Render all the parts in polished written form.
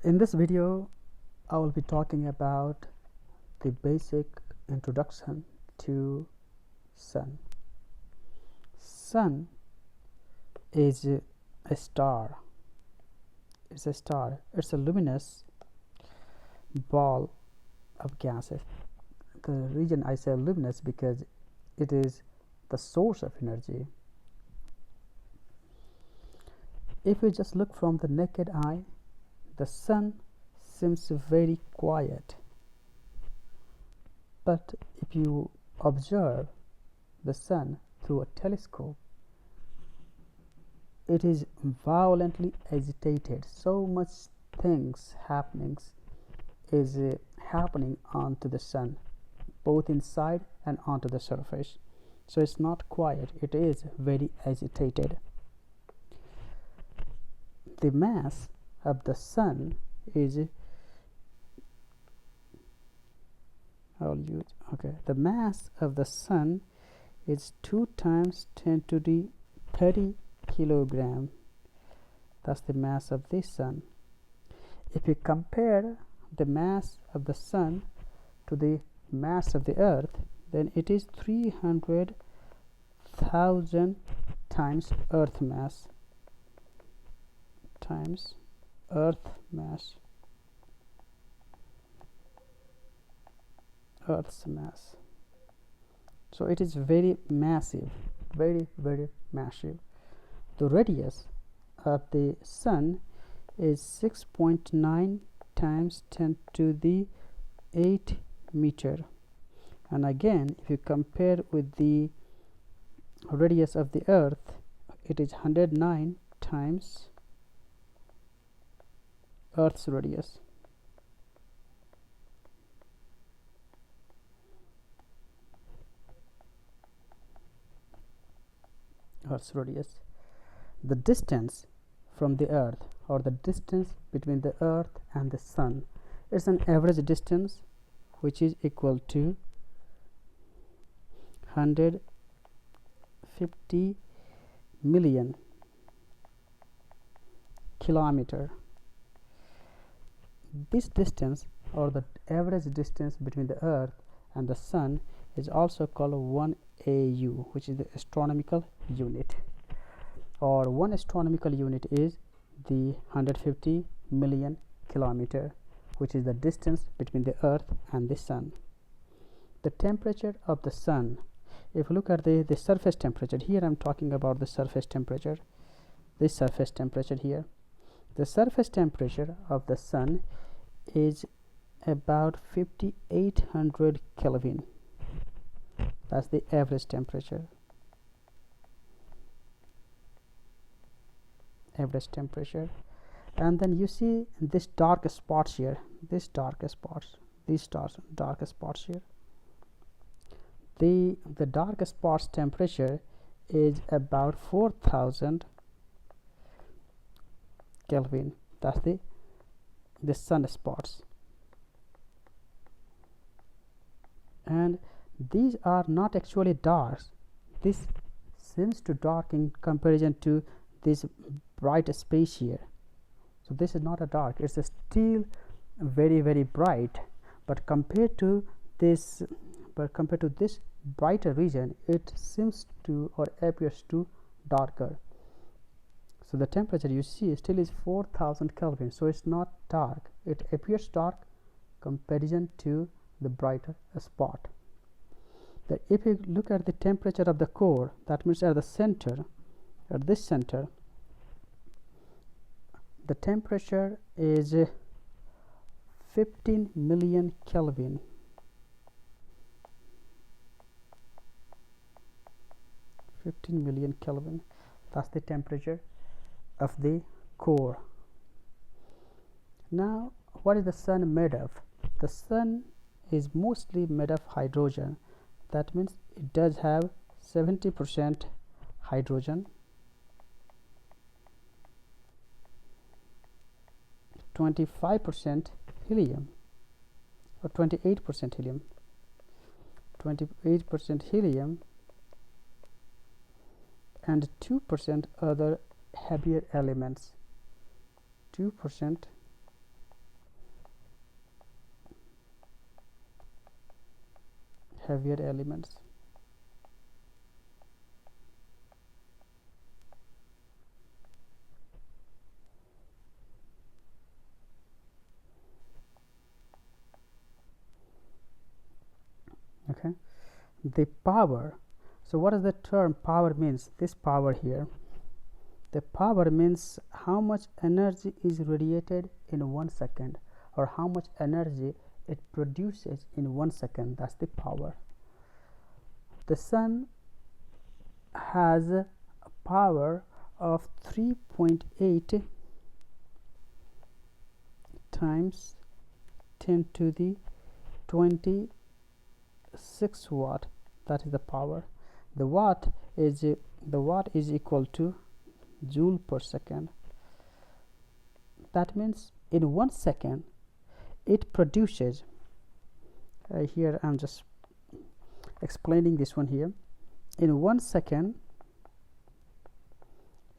In this video, I will be talking about the basic introduction to Sun. Sun is a star. It's a star. It's a luminous ball of gases. The reason I say luminous because it is the source of energy. If you just look from the naked eye, the Sun seems very quiet. But if you observe the Sun through a telescope, it is violently agitated. So much things is happening onto the Sun, both inside and onto the surface. So it's not quiet, it is very agitated. The mass of the Sun is the mass of the Sun is 2 times 10 to the 30 kilogram. That's the mass of the Sun. If you compare the mass of the Sun to the mass of the Earth, then it is 300,000 times Earth mass times Earth's mass. So it is very massive, very massive. The radius of the Sun is 6.9 times 10 to the 8 meter, and again if you compare with the radius of the Earth, it is 109 times Earth's radius. The distance from the Earth, or the distance between the Earth and the Sun, is an average distance which is equal to 150 million kilometer. This distance, or the average distance between the Earth and the Sun, is also called 1 AU, which is the astronomical unit, or one astronomical unit is the 150 million kilometer, which is the distance between the Earth and the Sun. The temperature of the Sun, if you look at the surface temperature, here I'm talking about the surface temperature, this surface temperature here. The surface temperature of the Sun is about 5800 Kelvin. That's the average temperature. And then you see this dark spots here, these dark spots here. The dark spots temperature is about 4000 Kelvin. That's the sun spots, and these are not actually dark. This seems to dark in comparison to this bright space here. So this is not a dark, it's still very bright, but compared to this brighter region, it seems to or appears to darker. So the temperature you see still is 4000 Kelvin, so it's not dark, it appears dark comparison to the brighter spot. That if you look at the temperature of the core, that means at the center, at this center, the temperature is 15 million Kelvin. 15 million Kelvin. That's the temperature of the core. Now, what is the Sun made of? The Sun is mostly made of hydrogen. That means it does have 70% hydrogen, 25% helium, or 28% helium, 28% helium, and 2% other heavier elements, 2% heavier elements. Okay, the power. So what does the term power means? This power here, the power means how much energy is radiated in 1 second, or how much energy it produces in 1 second. That's the power. The sun has a power of 3.8 times 10 to the 26 watt. That is the power. The watt is equal to joule per second. That means in 1 second it produces, here I'm just explaining this one here. In 1 second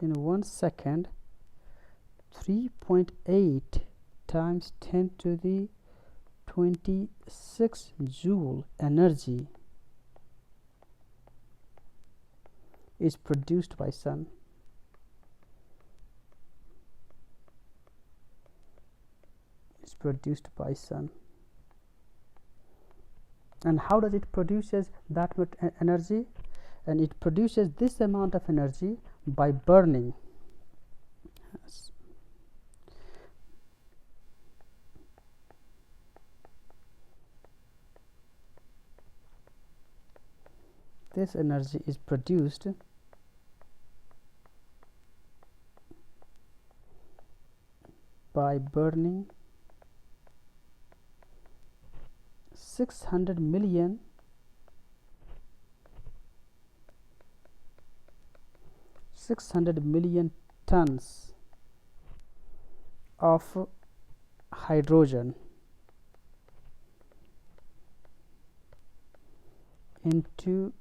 3.8 times 10 to the 26 joule energy is produced by sun. And how does it produces that much energy? And it produces this amount of energy by burning. This energy is produced by burning 600 million tons of hydrogen into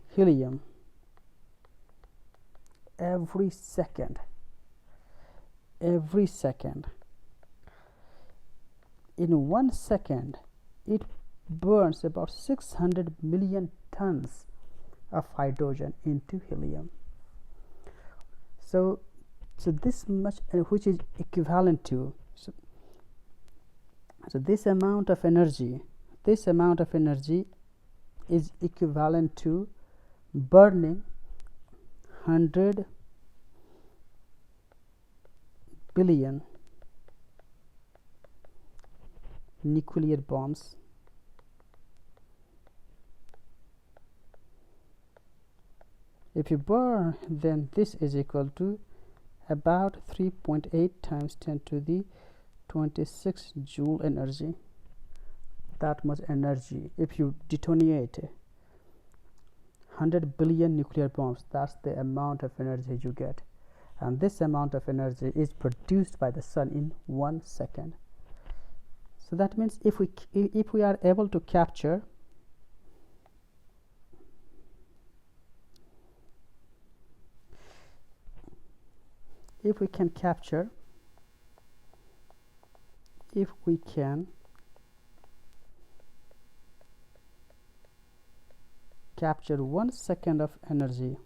helium every second. In 1 second it burns about 600 million tons of hydrogen into helium. So this much, which is equivalent to, so this amount of energy is equivalent to burning 100 billion nuclear bombs. If you burn, then this is equal to about 3.8 times 10 to the 26 joule energy. That much energy. If you detonate 100 billion nuclear bombs, that's the amount of energy you get. And this amount of energy is produced by the sun in 1 second. So that means if we are able to capture if we can capture 1 second of energy,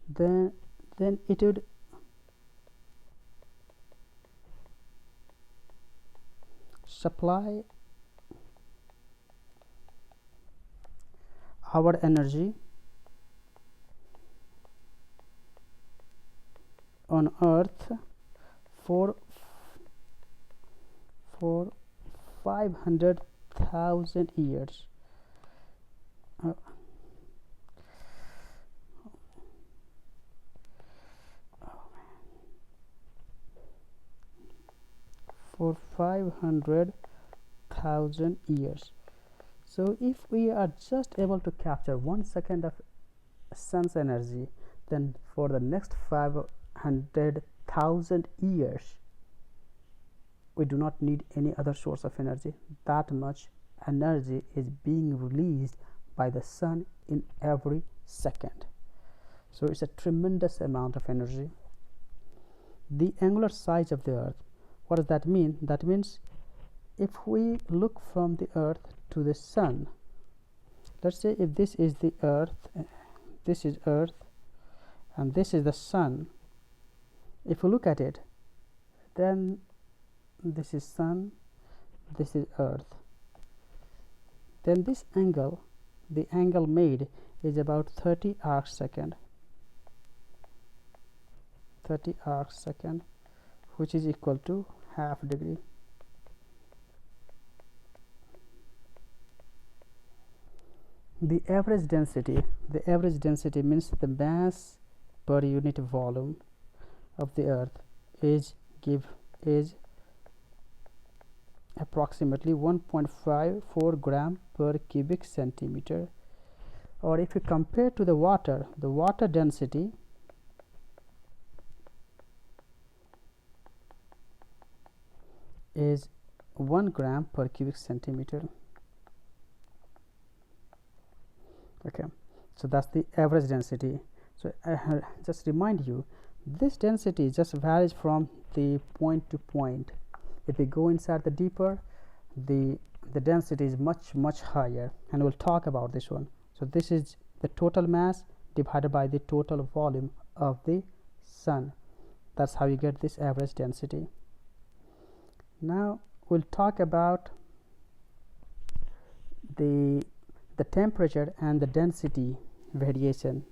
then it would supply our energy on Earth for 500,000 years. For 500,000 years. So if we are just able to capture 1 second of sun's energy, then for the next 500,000 years we do not need any other source of energy. That much energy is being released by the sun in every second. So it's a tremendous amount of energy. The angular size of the earth, what does that mean? That means if we look from the earth to the sun, let's say if this is the earth, this is earth, and this is the sun. If you look at it, then this is sun, this is earth, then this angle, the angle made is about 30 arc second, 30 arc second, which is equal to half degree. The average density means the mass per unit volume of the earth is approximately 1.54 gram per cubic centimeter. Or if you compare to the water density is 1 gram per cubic centimeter. Okay, so that's the average density. So just remind you, this density just varies from the point to point. If we go inside the deeper, the density is much higher, and we'll talk about this one. So this is the total mass divided by the total volume of the sun. That's how you get this average density. Now we'll talk about the temperature and the density variation